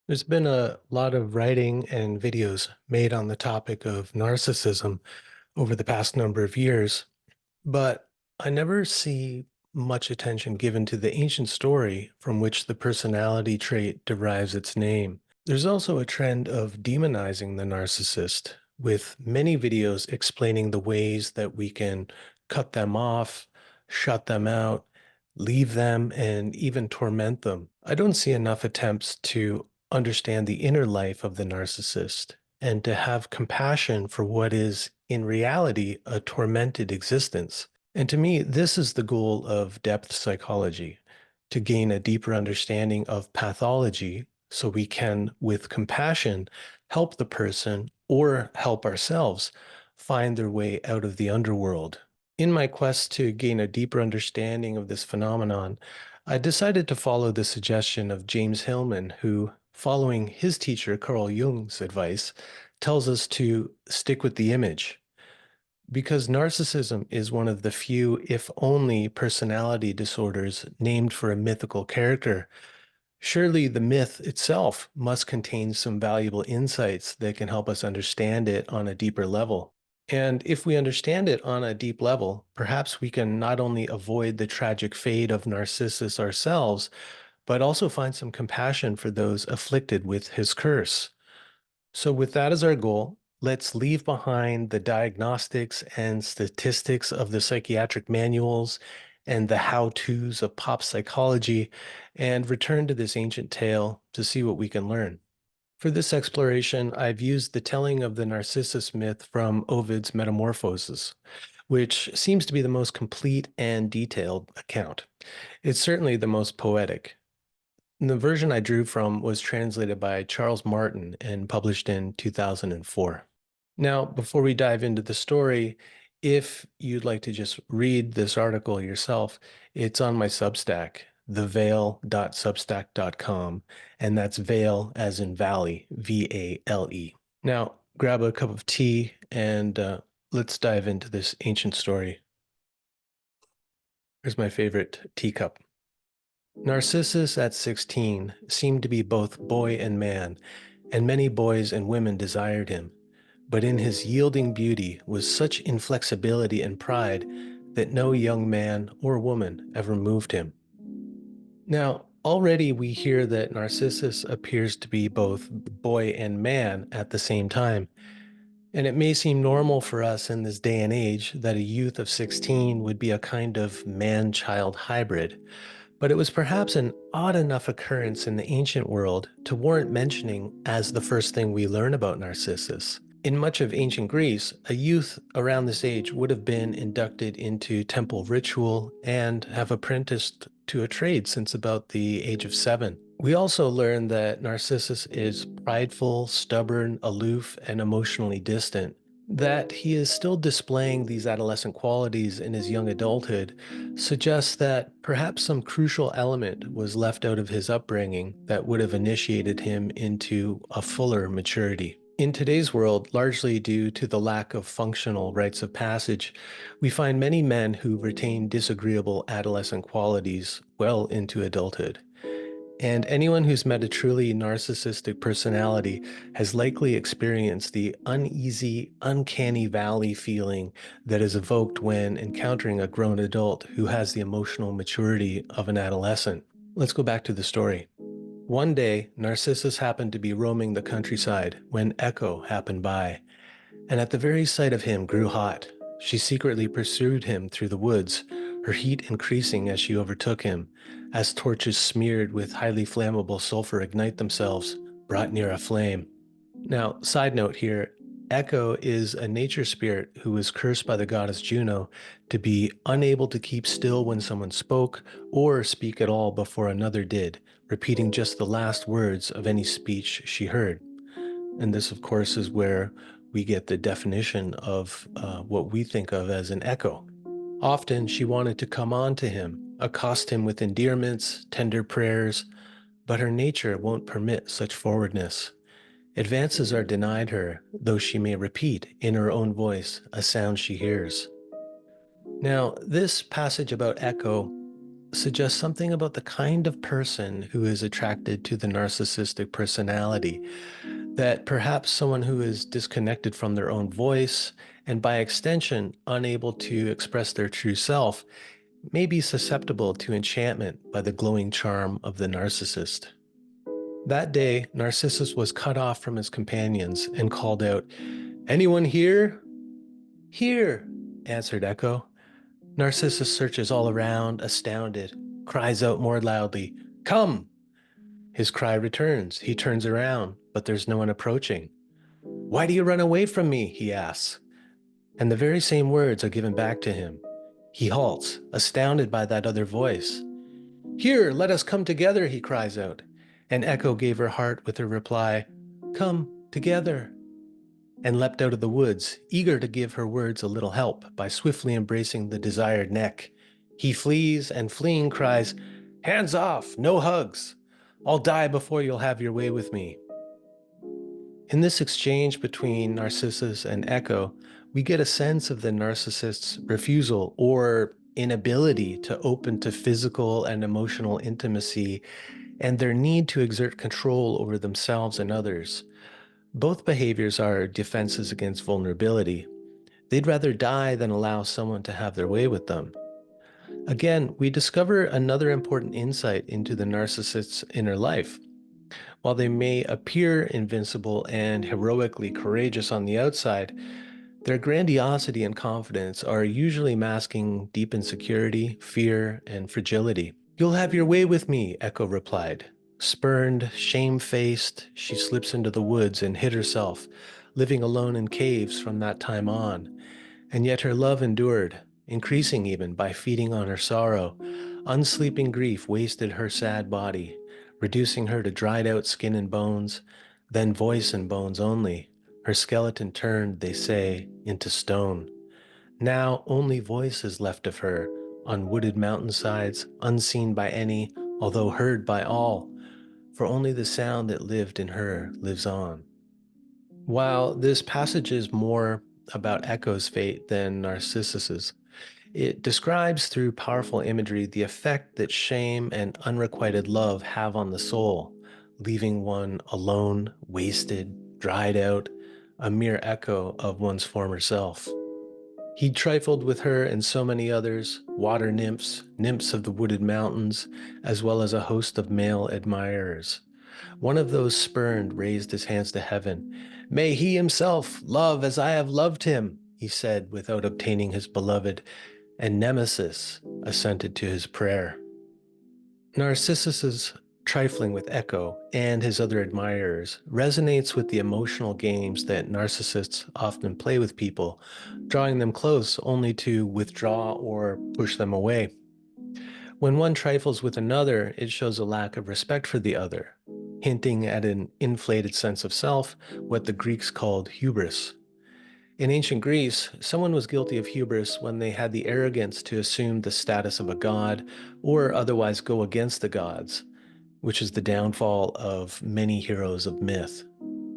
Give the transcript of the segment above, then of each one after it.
There's been a lot of writing and videos made on the topic of narcissism over the past number of years, but I never see much attention given to the ancient story from which the personality trait derives its name. There's also a trend of demonizing the narcissist, with many videos explaining the ways that we can cut them off, shut them out, leave them, and even torment them. I don't see enough attempts to understand the inner life of the narcissist and to have compassion for what is, in reality, a tormented existence. And to me, this is the goal of depth psychology, to gain a deeper understanding of pathology so we can, with compassion, help the person or help ourselves find their way out of the underworld. In my quest to gain a deeper understanding of this phenomenon, I decided to follow the suggestion of James Hillman, who, following his teacher Carl Jung's advice, tells us to stick with the image. Because narcissism is one of the few, if only, personality disorders named for a mythical character, surely the myth itself must contain some valuable insights that can help us understand it on a deeper level. And if we understand it on a deep level, perhaps we can not only avoid the tragic fate of Narcissus ourselves, but also find some compassion for those afflicted with his curse. So, with that as our goal, let's leave behind the diagnostics and statistics of the psychiatric manuals and the how to's of pop psychology and return to this ancient tale to see what we can learn. For this exploration, I've used the telling of the Narcissus myth from Ovid's Metamorphoses, which seems to be the most complete and detailed account. It's certainly the most poetic. The version I drew from was translated by Charles Martin and published in 2004. Now, before we dive into the story, if you'd like to just read this article yourself, it's on my Substack, theveil.substack.com, and that's Veil as in Valley, Vale. Now, grab a cup of tea and let's dive into this ancient story. Here's my favorite teacup. Narcissus at 16 seemed to be both boy and man, and many boys and women desired him. But in his yielding beauty was such inflexibility and pride that no young man or woman ever moved him. Now, already we hear that Narcissus appears to be both boy and man at the same time, and it may seem normal for us in this day and age that a youth of 16 would be a kind of man-child hybrid. But it was perhaps an odd enough occurrence in the ancient world to warrant mentioning as the first thing we learn about Narcissus. In much of ancient Greece, a youth around this age would have been inducted into temple ritual and have apprenticed to a trade since about the age of 7. We also learn that Narcissus is prideful, stubborn, aloof, and emotionally distant. That he is still displaying these adolescent qualities in his young adulthood suggests that perhaps some crucial element was left out of his upbringing that would have initiated him into a fuller maturity. In today's world, largely due to the lack of functional rites of passage, we find many men who retain disagreeable adolescent qualities well into adulthood. And anyone who's met a truly narcissistic personality has likely experienced the uneasy, uncanny valley feeling that is evoked when encountering a grown adult who has the emotional maturity of an adolescent. Let's go back to the story. One day, Narcissus happened to be roaming the countryside when Echo happened by, and at the very sight of him grew hot. She secretly pursued him through the woods, her heat increasing as she overtook him, as torches smeared with highly flammable sulfur ignite themselves, brought near a flame. Now, side note here, Echo is a nature spirit who was cursed by the goddess Juno to be unable to keep still when someone spoke or speak at all before another did, repeating just the last words of any speech she heard. And this, of course, is where we get the definition of what we think of as an echo. Often she wanted to come on to him, accost him with endearments, tender prayers, but her nature won't permit such forwardness. Advances are denied her, though she may repeat in her own voice a sound she hears. Now, this passage about echo suggests something about the kind of person who is attracted to the narcissistic personality, that perhaps someone who is disconnected from their own voice and by extension unable to express their true self may be susceptible to enchantment by the glowing charm of the narcissist. That day, Narcissus was cut off from his companions and called out, "Anyone here?" "Here," answered Echo. Narcissus searches all around, astounded, cries out more loudly, "Come!" His cry returns. He turns around, but there's no one approaching. "Why do you run away from me?" he asks. And the very same words are given back to him. He halts, astounded by that other voice. "Here, let us come together," he cries out. And Echo gave her heart with her reply, "Come together," and leapt out of the woods, eager to give her words a little help by swiftly embracing the desired neck. He flees and fleeing cries, "Hands off, no hugs. I'll die before you'll have your way with me." In this exchange between Narcissus and Echo, we get a sense of the narcissist's refusal or inability to open to physical and emotional intimacy and their need to exert control over themselves and others. Both behaviors are defenses against vulnerability. They'd rather die than allow someone to have their way with them. Again, we discover another important insight into the narcissist's inner life. While they may appear invincible and heroically courageous on the outside, their grandiosity and confidence are usually masking deep insecurity, fear, and fragility. "You'll have your way with me," Echo replied. Spurned, shame-faced, she slips into the woods and hid herself, living alone in caves from that time on. And yet her love endured, increasing even by feeding on her sorrow. Unsleeping grief wasted her sad body, reducing her to dried out skin and bones, then voice and bones only. Her skeleton turned, they say, into stone. Now only voice is left of her, on wooded mountainsides, unseen by any, although heard by all, for only the sound that lived in her lives on. While this passage is more about Echo's fate than Narcissus's, it describes through powerful imagery the effect that shame and unrequited love have on the soul, leaving one alone, wasted, dried out, a mere echo of one's former self. He trifled with her and so many others, water nymphs, nymphs of the wooded mountains, as well as a host of male admirers. One of those spurned raised his hands to heaven. "May he himself love as I have loved him," he said without obtaining his beloved, and Nemesis assented to his prayer. Narcissus's trifling with Echo and his other admirers resonates with the emotional games that narcissists often play with people, drawing them close only to withdraw or push them away. When one trifles with another, it shows a lack of respect for the other, hinting at an inflated sense of self, what the Greeks called hubris. In ancient Greece, someone was guilty of hubris when they had the arrogance to assume the status of a god or otherwise go against the gods, which is the downfall of many heroes of myth.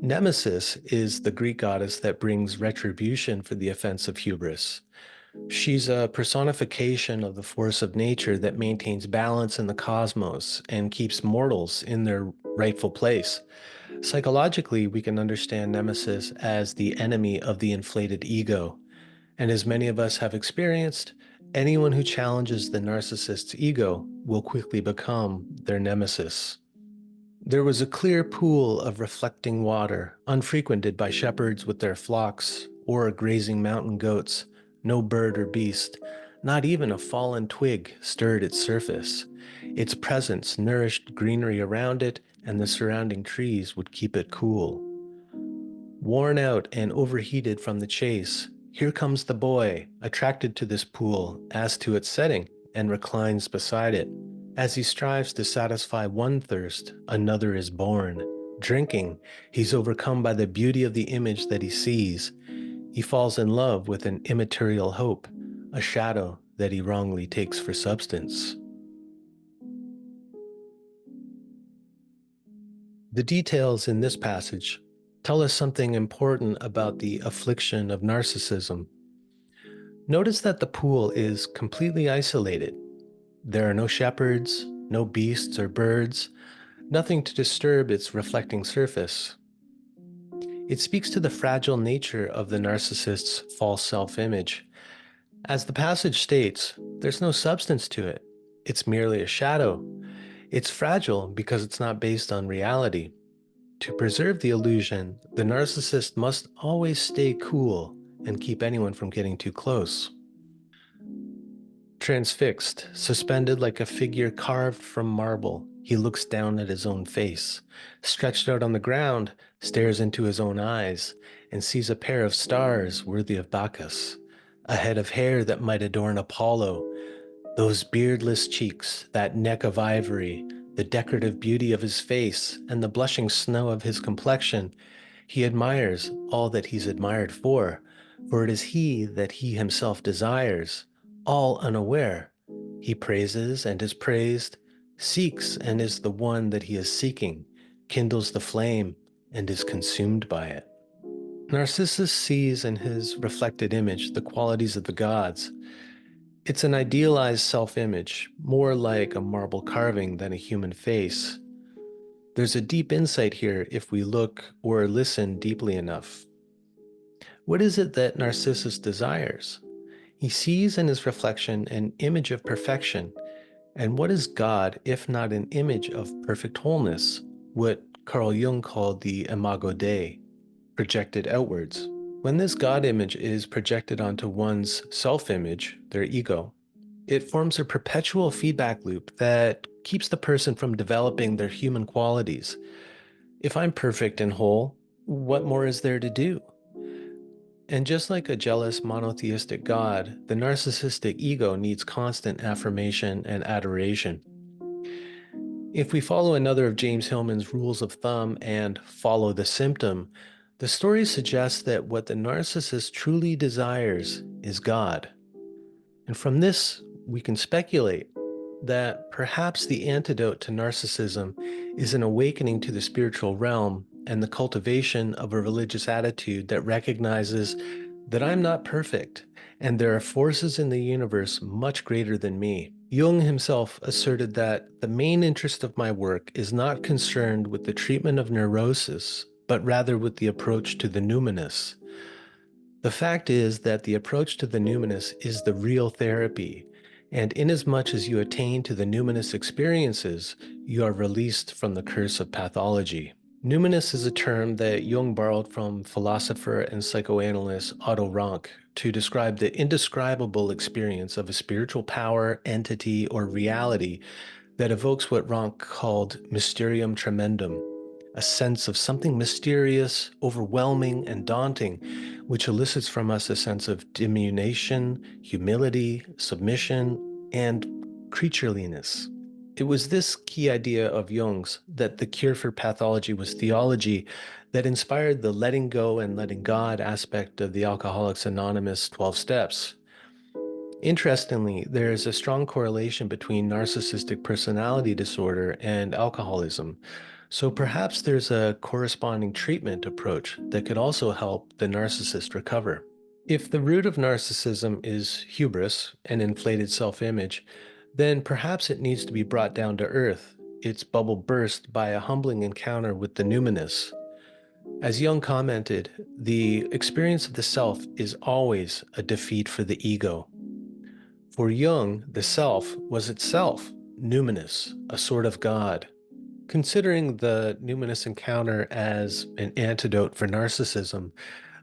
Nemesis is the Greek goddess that brings retribution for the offense of hubris. She's a personification of the force of nature that maintains balance in the cosmos and keeps mortals in their rightful place. Psychologically, we can understand Nemesis as the enemy of the inflated ego. And as many of us have experienced, anyone who challenges the narcissist's ego will quickly become their nemesis. There was a clear pool of reflecting water, unfrequented by shepherds with their flocks or grazing mountain goats. No bird or beast, not even a fallen twig, stirred its surface. Its presence nourished greenery around it, and the surrounding trees would keep it cool. Worn out and overheated from the chase, here comes the boy, attracted to this pool as to its setting, and reclines beside it. As he strives to satisfy one thirst, another is born. Drinking, he's overcome by the beauty of the image that he sees. He falls in love with an immaterial hope, a shadow that he wrongly takes for substance. The details in this passage tell us something important about the affliction of narcissism. Notice that the pool is completely isolated. There are no shepherds, no beasts or birds, nothing to disturb its reflecting surface. It speaks to the fragile nature of the narcissist's false self-image. As the passage states, there's no substance to it. It's merely a shadow. It's fragile because it's not based on reality. To preserve the illusion, the narcissist must always stay cool and keep anyone from getting too close. Transfixed, suspended like a figure carved from marble, he looks down at his own face. Stretched out on the ground, stares into his own eyes, and sees a pair of stars worthy of Bacchus, a head of hair that might adorn Apollo, those beardless cheeks, that neck of ivory, the decorative beauty of his face, and the blushing snow of his complexion. He admires all that he's admired for it is he that he himself desires, all unaware. He praises and is praised, seeks and is the one that he is seeking, kindles the flame and is consumed by it. Narcissus sees in his reflected image the qualities of the gods. It's an idealized self-image, more like a marble carving than a human face. There's a deep insight here if we look or listen deeply enough. What is it that Narcissus desires? He sees in his reflection an image of perfection. And what is God if not an image of perfect wholeness, what Carl Jung called the imago Dei, projected outwards? When this God image is projected onto one's self-image, their ego, it forms a perpetual feedback loop that keeps the person from developing their human qualities. If I'm perfect and whole, what more is there to do? And just like a jealous monotheistic God, the narcissistic ego needs constant affirmation and adoration. If we follow another of James Hillman's rules of thumb and follow the symptom, the story suggests that what the narcissist truly desires is God. And from this, we can speculate that perhaps the antidote to narcissism is an awakening to the spiritual realm and the cultivation of a religious attitude that recognizes that I'm not perfect and there are forces in the universe much greater than me. Jung himself asserted that the main interest of my work is not concerned with the treatment of neurosis, but rather with the approach to the numinous. The fact is that the approach to the numinous is the real therapy, and inasmuch as you attain to the numinous experiences, you are released from the curse of pathology. Numinous is a term that Jung borrowed from philosopher and psychoanalyst Otto Rank to describe the indescribable experience of a spiritual power, entity, or reality that evokes what Rank called mysterium tremendum, a sense of something mysterious, overwhelming, and daunting, which elicits from us a sense of diminution, humility, submission, and creatureliness. It was this key idea of Jung's, that the cure for pathology was theology, that inspired the letting go and letting God aspect of the Alcoholics Anonymous 12 steps. Interestingly, there is a strong correlation between narcissistic personality disorder and alcoholism. So perhaps there's a corresponding treatment approach that could also help the narcissist recover. If the root of narcissism is hubris, an inflated self-image, then perhaps it needs to be brought down to earth, its bubble burst by a humbling encounter with the numinous. As Jung commented, the experience of the self is always a defeat for the ego. For Jung, the self was itself numinous, a sort of God. Considering the numinous encounter as an antidote for narcissism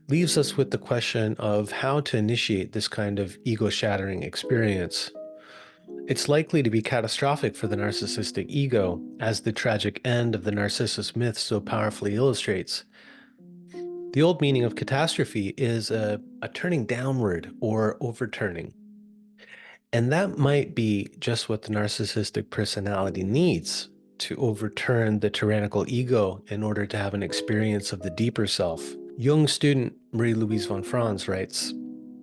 leaves us with the question of how to initiate this kind of ego-shattering experience. It's likely to be catastrophic for the narcissistic ego, as the tragic end of the Narcissus myth so powerfully illustrates. The old meaning of catastrophe is a turning downward or overturning. And that might be just what the narcissistic personality needs to overturn the tyrannical ego in order to have an experience of the deeper self. Jung student Marie-Louise von Franz writes,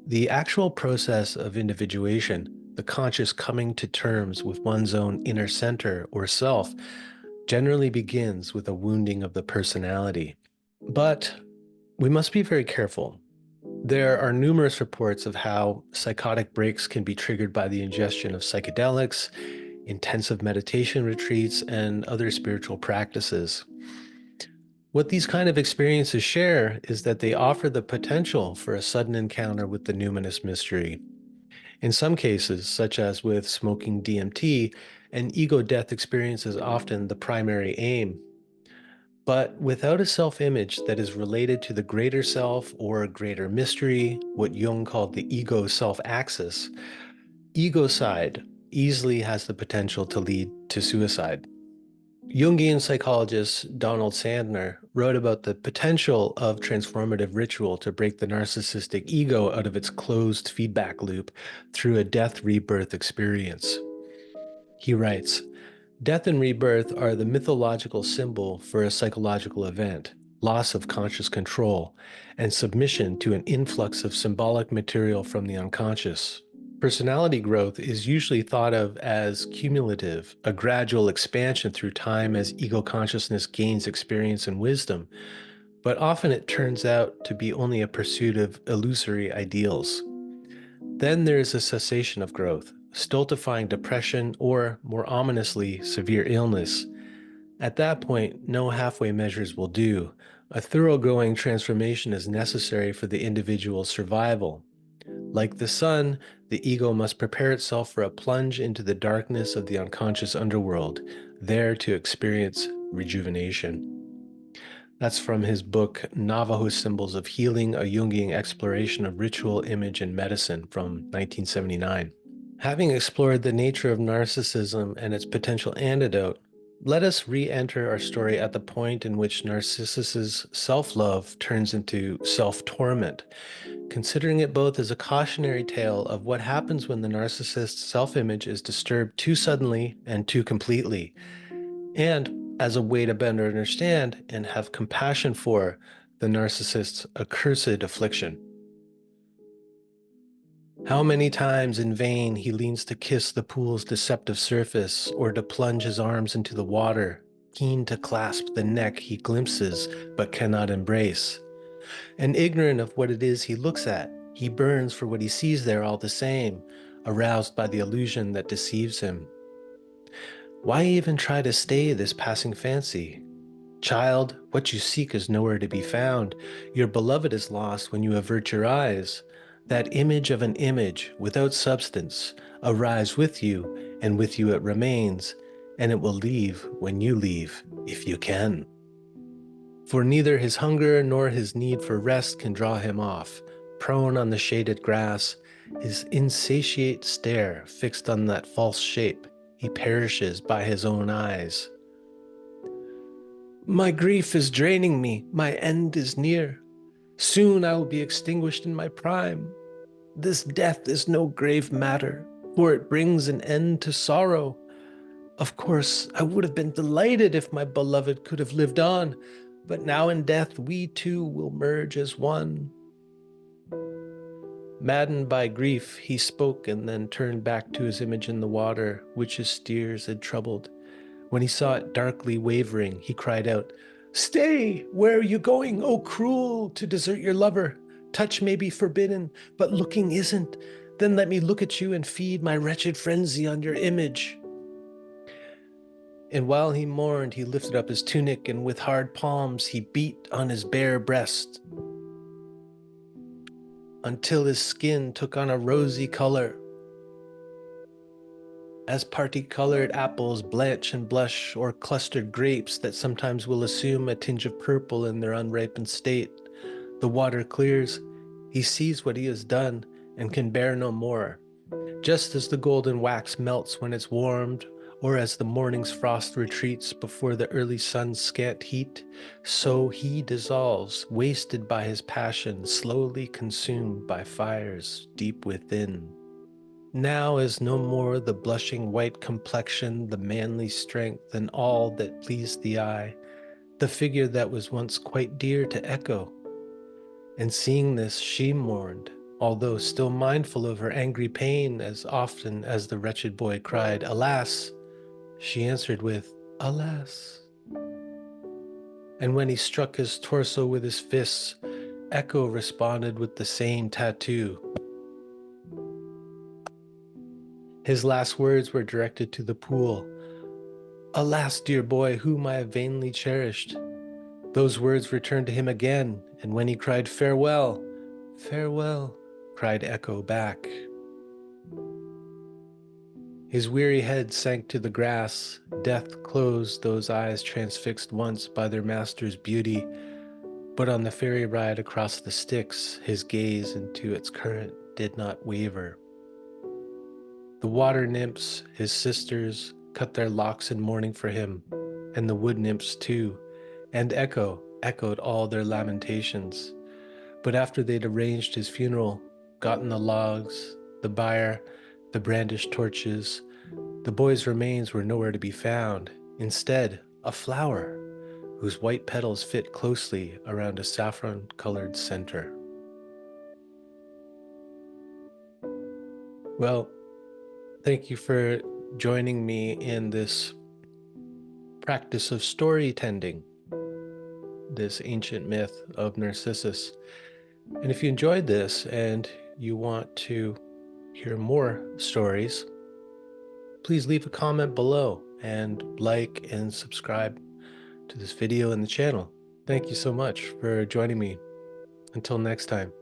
"The actual process of individuation, the conscious coming to terms with one's own inner center or self, generally begins with a wounding of the personality. But we must be very careful. There are numerous reports of how psychotic breaks can be triggered by the ingestion of psychedelics, intensive meditation retreats, and other spiritual practices. What these kind of experiences share is that they offer the potential for a sudden encounter with the numinous mystery. In some cases, such as with smoking DMT, an ego death experience is often the primary aim. But without a self image that is related to the greater self or greater mystery, what Jung called the ego self axis, egocide easily has the potential to lead to suicide. Jungian psychologist Donald Sandner wrote about the potential of transformative ritual to break the narcissistic ego out of its closed feedback loop through a death rebirth experience. He writes, death and rebirth are the mythological symbol for a psychological event, loss of conscious control, and submission to an influx of symbolic material from the unconscious. Personality growth is usually thought of as cumulative, a gradual expansion through time as ego consciousness gains experience and wisdom, but often it turns out to be only a pursuit of illusory ideals. Then there is a cessation of growth, stultifying depression, or, more ominously, severe illness. At that point, no halfway measures will do. A thoroughgoing transformation is necessary for the individual's survival. Like the sun, the ego must prepare itself for a plunge into the darkness of the unconscious underworld, there to experience rejuvenation. That's from his book, Navajo Symbols of Healing, a Jungian Exploration of Ritual, Image, and Medicine from 1979. Having explored the nature of narcissism and its potential antidote, let us re-enter our story at the point in which Narcissus's self-love turns into self-torment, considering it both as a cautionary tale of what happens when the narcissist's self-image is disturbed too suddenly and too completely, and as a way to better understand and have compassion for the narcissist's accursed affliction. How many times in vain he leans to kiss the pool's deceptive surface or to plunge his arms into the water, keen to clasp the neck he glimpses but cannot embrace. And ignorant of what it is he looks at, he burns for what he sees there all the same, aroused by the illusion that deceives him. Why even try to stay this passing fancy? Child, what you seek is nowhere to be found. Your beloved is lost when you avert your eyes. That image of an image, without substance, arrives with you, and with you it remains, and it will leave when you leave, if you can. For neither his hunger nor his need for rest can draw him off. Prone on the shaded grass, his insatiate stare fixed on that false shape, he perishes by his own eyes. My grief is draining me, my end is near. Soon I will be extinguished in my prime. This death is no grave matter, for it brings an end to sorrow. Of course, I would have been delighted if my beloved could have lived on, but now in death we two will merge as one. Maddened by grief, he spoke and then turned back to his image in the water, which his steers had troubled. When he saw it darkly wavering, he cried out, "Stay! Where are you going, O cruel, to desert your lover? Touch may be forbidden, but looking isn't. Then let me look at you and feed my wretched frenzy on your image." And while he mourned, he lifted up his tunic, and with hard palms he beat on his bare breast until his skin took on a rosy color, as parti-colored apples blanch and blush, or clustered grapes that sometimes will assume a tinge of purple in their unripened state. The water clears, he sees what he has done, and can bear no more. Just as the golden wax melts when it's warmed, or as the morning's frost retreats before the early sun's scant heat, so he dissolves, wasted by his passion, slowly consumed by fires deep within. Now is no more the blushing white complexion, the manly strength, and all that pleased the eye, the figure that was once quite dear to Echo. And seeing this, she mourned, although still mindful of her angry pain, as often as the wretched boy cried, "Alas!" she answered with, "Alas." And when he struck his torso with his fists, Echo responded with the same tattoo. His last words were directed to the pool. "Alas, dear boy, whom I have vainly cherished." Those words returned to him again, and when he cried, "Farewell, farewell," cried Echo back. His weary head sank to the grass. Death closed those eyes transfixed once by their master's beauty, but on the ferry ride across the Styx, his gaze into its current did not waver. The water nymphs, his sisters, cut their locks in mourning for him, and the wood nymphs too, and Echo echoed all their lamentations. But after they'd arranged his funeral, gotten the logs, the bier, the brandished torches, the boy's remains were nowhere to be found. Instead, a flower, whose white petals fit closely around a saffron-colored center. Well, thank you for joining me in this practice of storytending, this ancient myth of Narcissus. And if you enjoyed this and you want to hear more stories, please leave a comment below and like and subscribe to this video and the channel. Thank you so much for joining me. Until next time.